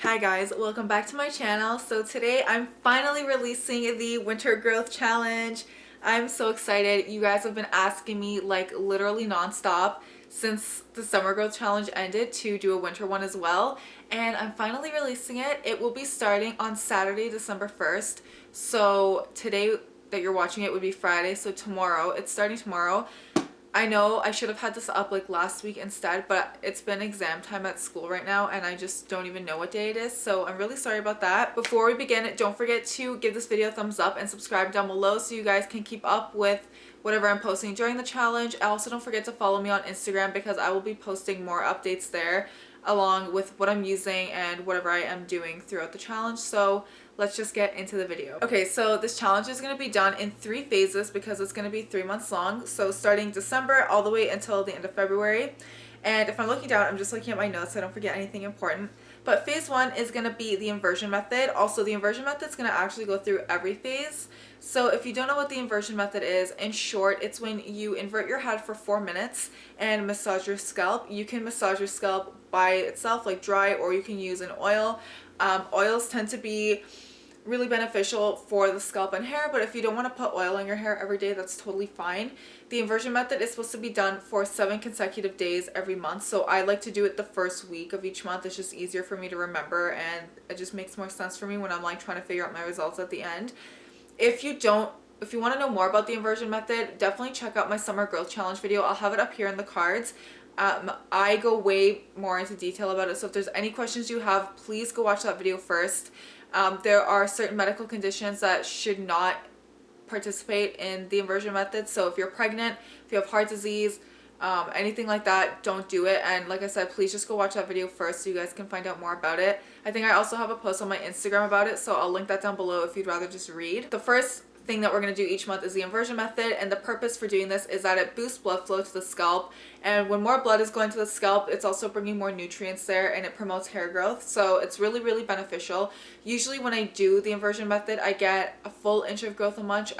Hi guys, welcome back to my channel. So today I'm finally releasing the winter growth challenge. I'm so excited. You guys have been asking me like literally nonstop since the summer growth challenge ended to do a winter one as well, and I'm finally releasing it. It will be starting on Saturday, December 1st. So today that you're watching it would be Friday, so tomorrow, it's starting tomorrow. I know I should have had this up like last week instead, but it's been exam time at school right now and I just don't even know what day it is, so I'm really sorry about that. Before we begin, don't forget to give this video a thumbs up and subscribe down below so you guys can keep up with whatever I'm posting during the challenge. Also, don't forget to follow me on Instagram because I will be posting more updates there along with what I'm using and whatever I am doing throughout the challenge. So let's just get into the video. Okay, so this challenge is going to be done in 3 phases because it's going to be 3 months long. So starting December all the way until the end of February. And if I'm looking down, I'm just looking at my notes so I don't forget anything important. But phase 1 is going to be the inversion method. Also, the inversion method is going to actually go through every phase. So if you don't know what the inversion method is, in short, it's when you invert your head for 4 minutes and massage your scalp. You can massage your scalp by itself, like dry, or you can use an oil. Oils tend to be really beneficial for the scalp and hair, but if you don't want to put oil on your hair every day, that's totally fine. The inversion method is supposed to be done for 7 consecutive days every month, so I like to do it the first week of each month. It's just easier for me to remember and it just makes more sense for me when I'm like trying to figure out my results at the end. If you want to know more about the inversion method, definitely check out my summer growth challenge video. I'll have it up here in the cards. I go way more into detail about it, so if there's any questions you have, please go watch that video first. There are certain medical conditions that should not participate in the inversion method. So if you're pregnant, if you have heart disease, anything like that, don't do it. And like I said, please just go watch that video first so you guys can find out more about it. I think I also have a post on my Instagram about it, so I'll link that down below if you'd rather just read. The first thing that we're going to do each month is the inversion method, and the purpose for doing this is that it boosts blood flow to the scalp, and when more blood is going to the scalp, it's also bringing more nutrients there and it promotes hair growth, so it's really beneficial. Usually when I do the inversion method, I get a full inch of growth a month.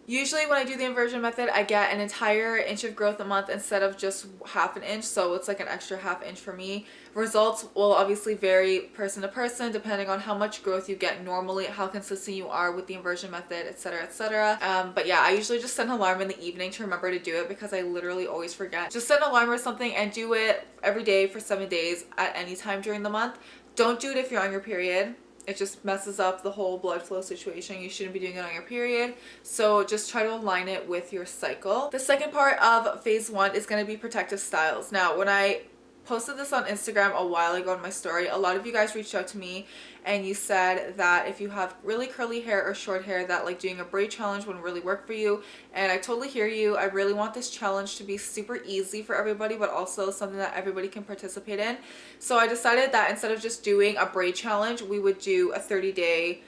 Usually when I do the inversion method, I get an entire inch of growth a month instead of just half an inch, so it's like an extra half inch for me. Results will obviously vary person to person depending on how much growth you get normally, how consistent you are with the inversion method, etc, etc. But yeah, I usually just set an alarm in the evening to remember to do it because I literally always forget. Just set an alarm or something and do it every day for 7 days at any time during the month. Don't do it if you're on your period. It just messes up the whole blood flow situation. You shouldn't be doing it on your period. So just try to align it with your cycle. The second part of phase 1 is going to be protective styles. Now, when I posted this on Instagram a while ago in my story, a lot of you guys reached out to me and you said that if you have really curly hair or short hair, that like doing a braid challenge would really work for you. And I totally hear you. I really want this challenge to be super easy for everybody, but also something that everybody can participate in. So I decided that instead of just doing a braid challenge, we would do a 30-day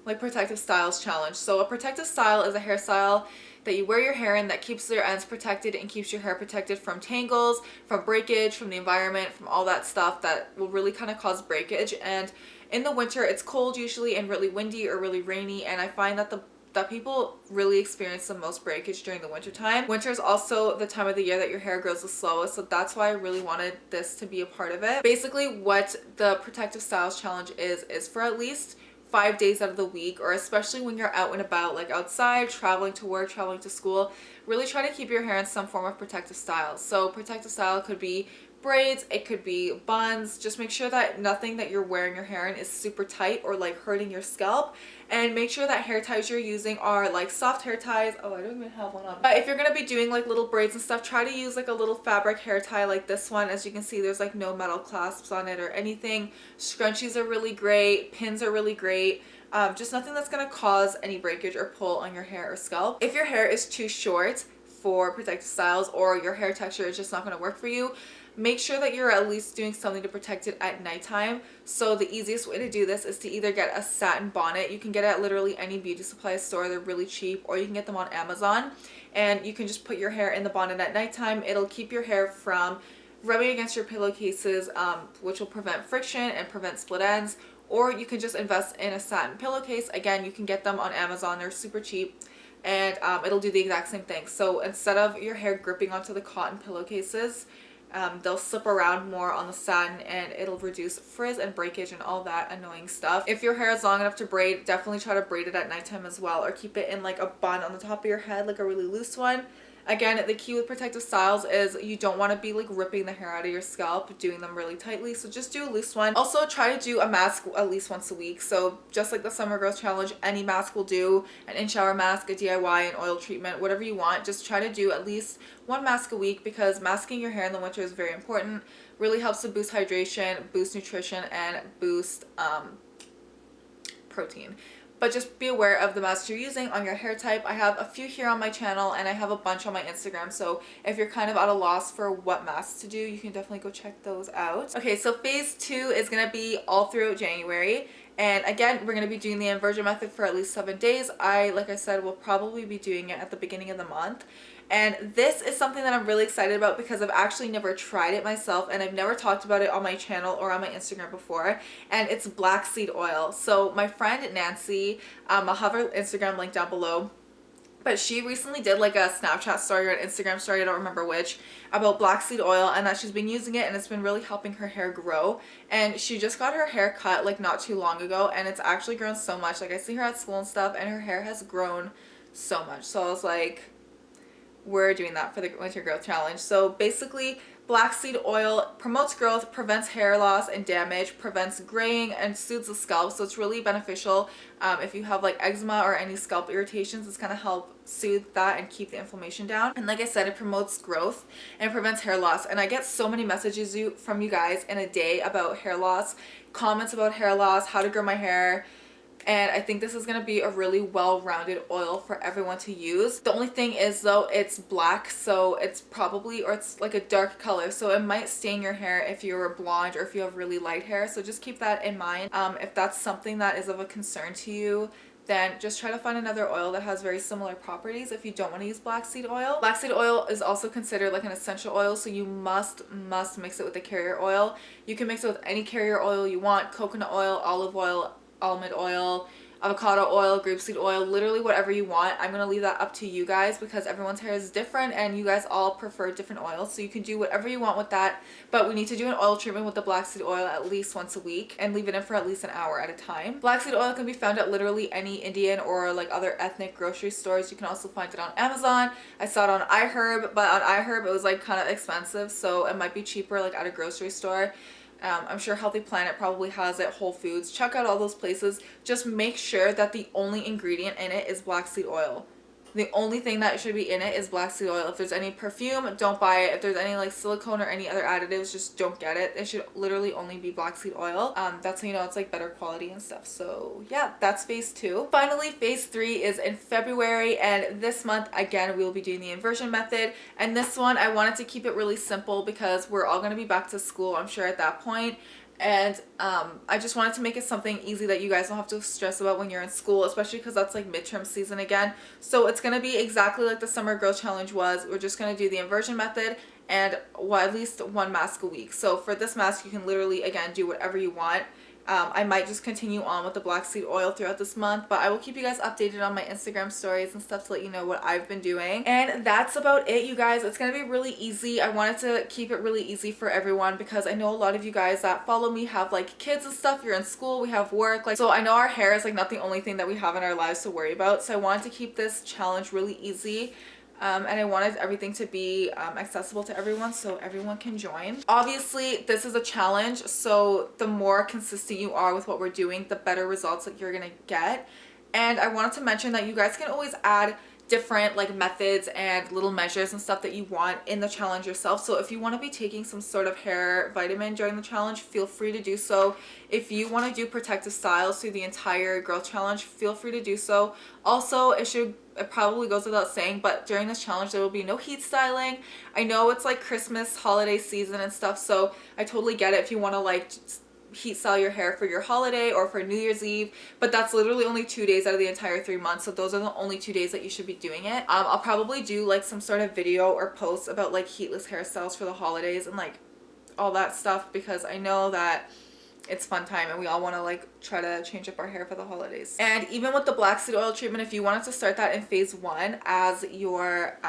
like protective styles challenge. So a protective style is a hairstyle that you wear your hair in that keeps your ends protected and keeps your hair protected from tangles, from breakage, from the environment, from all that stuff that will really kind of cause breakage. And in the winter, it's cold usually and really windy or really rainy, and I find that people really experience the most breakage during the winter time. Winter is also the time of the year that your hair grows the slowest, so that's why I really wanted this to be a part of it. Basically, what the protective styles challenge is for at least 5 days out of the week, or especially when you're out and about, like outside, traveling to work, traveling to school, really try to keep your hair in some form of protective style. So protective style could be braids, it could be buns. Just make sure that nothing that you're wearing your hair in is super tight or like hurting your scalp, and make sure that hair ties you're using are like soft hair ties. Oh, I don't even have one on. If you're gonna be doing like little braids and stuff, try to use like a little fabric hair tie like this one. As you can see, there's like no metal clasps on it or anything. Scrunchies are really great, pins are really great. Just nothing that's gonna cause any breakage or pull on your hair or scalp. If your hair is too short for protective styles, or your hair texture is just not going to work for you, make sure that you're at least doing something to protect it at nighttime. So the easiest way to do this is to either get a satin bonnet. You can get it at literally any beauty supply store. They're really cheap, or you can get them on Amazon, and you can just put your hair in the bonnet at nighttime. It'll keep your hair from rubbing against your pillowcases, which will prevent friction and prevent split ends. Or you can just invest in a satin pillowcase. Again, you can get them on Amazon. They're super cheap, and it'll do the exact same thing. So instead of your hair gripping onto the cotton pillowcases, they'll slip around more on the satin and it'll reduce frizz and breakage and all that annoying stuff. If your hair is long enough to braid, definitely try to braid it at nighttime as well, or keep it in like a bun on the top of your head, like a really loose one. Again, the key with protective styles is you don't want to be like ripping the hair out of your scalp, doing them really tightly. So just do a loose one. Also try to do a mask at least once a week. So just like the Summer Growth Challenge, any mask will do. An in-shower mask, a DIY, an oil treatment, whatever you want. Just try to do at least one mask a week, because masking your hair in the winter is very important. Really helps to boost hydration, boost nutrition, and boost protein. But just be aware of the masks you're using on your hair type. I have a few here on my channel and I have a bunch on my Instagram. So if you're kind of at a loss for what masks to do, you can definitely go check those out. Okay, so phase 2 is going to be all through January. And again, we're going to be doing the inversion method for at least 7 days. Like I said, will probably be doing it at the beginning of the month. And this is something that I'm really excited about because I've actually never tried it myself, and I've never talked about it on my channel or on my Instagram before. And it's blackseed oil. So my friend Nancy, I'll have her Instagram link down below, but she recently did like a Snapchat story or an Instagram story, I don't remember which, about blackseed oil, and that she's been using it and it's been really helping her hair grow. And she just got her hair cut like not too long ago, and it's actually grown so much. Like I see her at school and stuff and her hair has grown so much. So I was like, we're doing that for the winter growth challenge. So basically, blackseed oil promotes growth, prevents hair loss and damage, prevents graying, and soothes the scalp. So it's really beneficial if you have like eczema or any scalp irritations. It's gonna help soothe that and keep the inflammation down. And like I said, it promotes growth and prevents hair loss. And I get so many messages from you guys in a day about hair loss, comments about hair loss, how to grow my hair. And I think this is going to be a really well-rounded oil for everyone to use. The only thing is though, it's black, so it's probably, or it's like a dark color, so it might stain your hair if you're blonde or if you have really light hair. So just keep that in mind. If that's something that is of a concern to you, then just try to find another oil that has very similar properties if you don't want to use blackseed oil. Blackseed oil is also considered like an essential oil, so you must mix it with the carrier oil. You can mix it with any carrier oil you want: coconut oil, olive oil, almond oil, avocado oil, grapeseed oil, literally whatever you want. I'm going to leave that up to you guys because everyone's hair is different and you guys all prefer different oils. So you can do whatever you want with that. But we need to do an oil treatment with the blackseed oil at least once a week and leave it in for at least an hour at a time. Blackseed oil can be found at literally any Indian or like other ethnic grocery stores. You can also find it on Amazon. I saw it on iHerb, but on iHerb it was like kind of expensive, so it might be cheaper like at a grocery store. I'm sure Healthy Planet probably has it, Whole Foods. Check out all those places. Just make sure that the only ingredient in it is blackseed oil. The only thing that should be in it is blackseed oil. If there's any perfume, don't buy it. If there's any like silicone or any other additives, just don't get it. It should literally only be blackseed oil. That's how you know it's like better quality and stuff. So yeah, that's phase 2. Finally, phase 3 is in February, and this month again we will be doing the inversion method. And this one I wanted to keep it really simple because we're all going to be back to school, I'm sure, at that point. And I just wanted to make it something easy that you guys don't have to stress about when you're in school, especially because that's like midterm season again. So it's going to be exactly like the Summer Growth Challenge was. We're just going to do the inversion method and at least one mask a week. So for this mask, you can literally, again, do whatever you want. I might just continue on with the blackseed oil throughout this month, but I will keep you guys updated on my Instagram stories and stuff to let you know what I've been doing. And that's about it, you guys. It's gonna be really easy. I wanted to keep it really easy for everyone because I know a lot of you guys that follow me have like kids and stuff. You're in school, we have work, like, so I know our hair is like not the only thing that we have in our lives to worry about. So I wanted to keep this challenge really easy. And I wanted everything to be accessible to everyone so everyone can join. Obviously, this is a challenge, so the more consistent you are with what we're doing, the better results that you're gonna get. And I wanted to mention that you guys can always add different like methods and little measures and stuff that you want in the challenge yourself. So if you want to be taking some sort of hair vitamin during the challenge, feel free to do so. If you want to do protective styles through the entire growth challenge, feel free to do so. Also, it probably goes without saying, but during this challenge there will be no heat styling. I know it's like Christmas holiday season and stuff, so I totally get it if you want to like heat style your hair for your holiday or for New Year's Eve, but that's literally only 2 days out of the entire 3 months, so those are the only 2 days that you should be doing it. I'll probably do like some sort of video or post about like heatless hairstyles for the holidays and like all that stuff, because I know that it's fun time and we all want to like try to change up our hair for the holidays. And even with the blackseed oil treatment, if you wanted to start that in phase 1 as your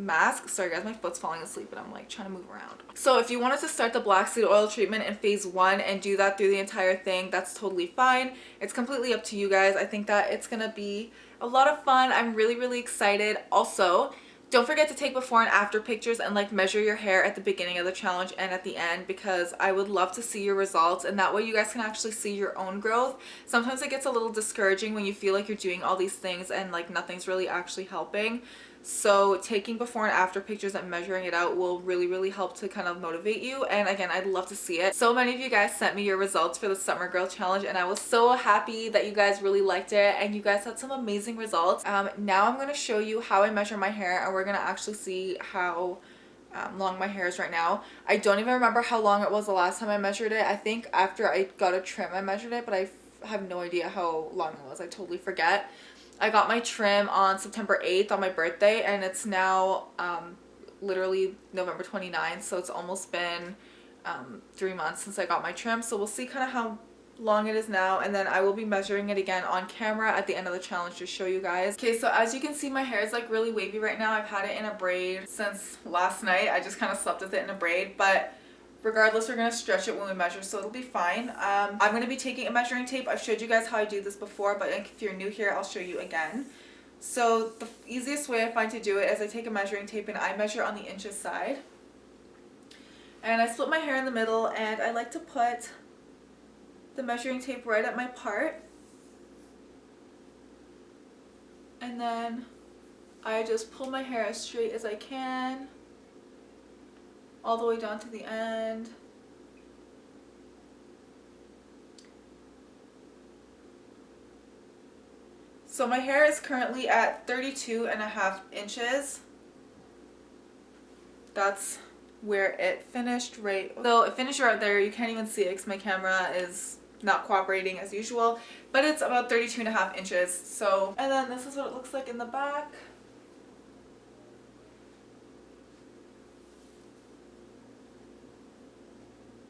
mask. Sorry guys, my foot's falling asleep and I'm like trying to move around. So if you wanted to start the Blackseed oil treatment in phase 1 and do that through the entire thing, that's totally fine. It's completely up to you guys. I think that it's gonna be a lot of fun. I'm really excited. Also, don't forget to take before and after pictures and like measure your hair at the beginning of the challenge and at the end, because I would love to see your results, and that way you guys can actually see your own growth. Sometimes it gets a little discouraging when you feel like you're doing all these things and like nothing's really actually helping. So taking before and after pictures and measuring it out will really help to kind of motivate you. And again, I'd love to see it. So many of you guys sent me your results for the Summer Girl Challenge, and I was so happy that you guys really liked it and you guys had some amazing results. Now I'm going to show you how I measure my hair, and we're going to actually see how long my hair is right now. I don't even remember how long it was the last time I measured it. I think after I got a trim I measured it, but I have no idea how long it was. I totally forget. I got my trim on September 8th on my birthday, and it's now literally November 29th, so it's almost been 3 months since I got my trim. So we'll see kind of how long it is now, and then I will be measuring it again on camera at the end of the challenge to show you guys. Okay, so as you can see, my hair is like really wavy right now. I've had it in a braid since last night. I just kind of slept with it in a braid, but regardless, we're going to stretch it when we measure, so it'll be fine. I'm going to be taking a measuring tape. I've showed you guys how I do this before, but if you're new here, I'll show you again. So the easiest way I find to do it is I take a measuring tape and I measure on the inches side. And I split my hair in the middle, and I like to put the measuring tape right at my part. And then I just pull my hair as straight as I can, all the way down to the end. So my hair is currently at 32.5 inches. That's where it finished right. So it finished right there. You can't even see it because my camera is not cooperating as usual, but it's about 32.5 inches. So, and then this is what it looks like in the back.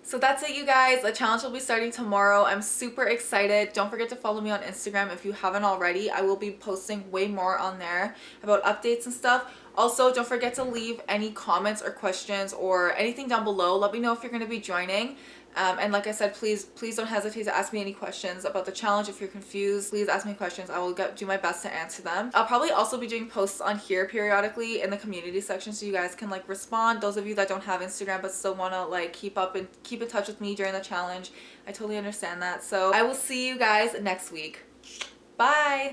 So that's it, you guys. The challenge will be starting tomorrow. I'm super excited. Don't forget to follow me on Instagram if you haven't already. I will be posting way more on there about updates and stuff. Also, don't forget to leave any comments or questions or anything down below. Let me know if you're going to be joining. And like I said, please don't hesitate to ask me any questions about the challenge. If you're confused, please ask me questions. I will do my best to answer them. I'll probably also be doing posts on here periodically in the community section, so you guys can like respond. Those of you that don't have Instagram but still want to like keep in touch with me during the challenge, I totally understand that. So I will see you guys next week. Bye.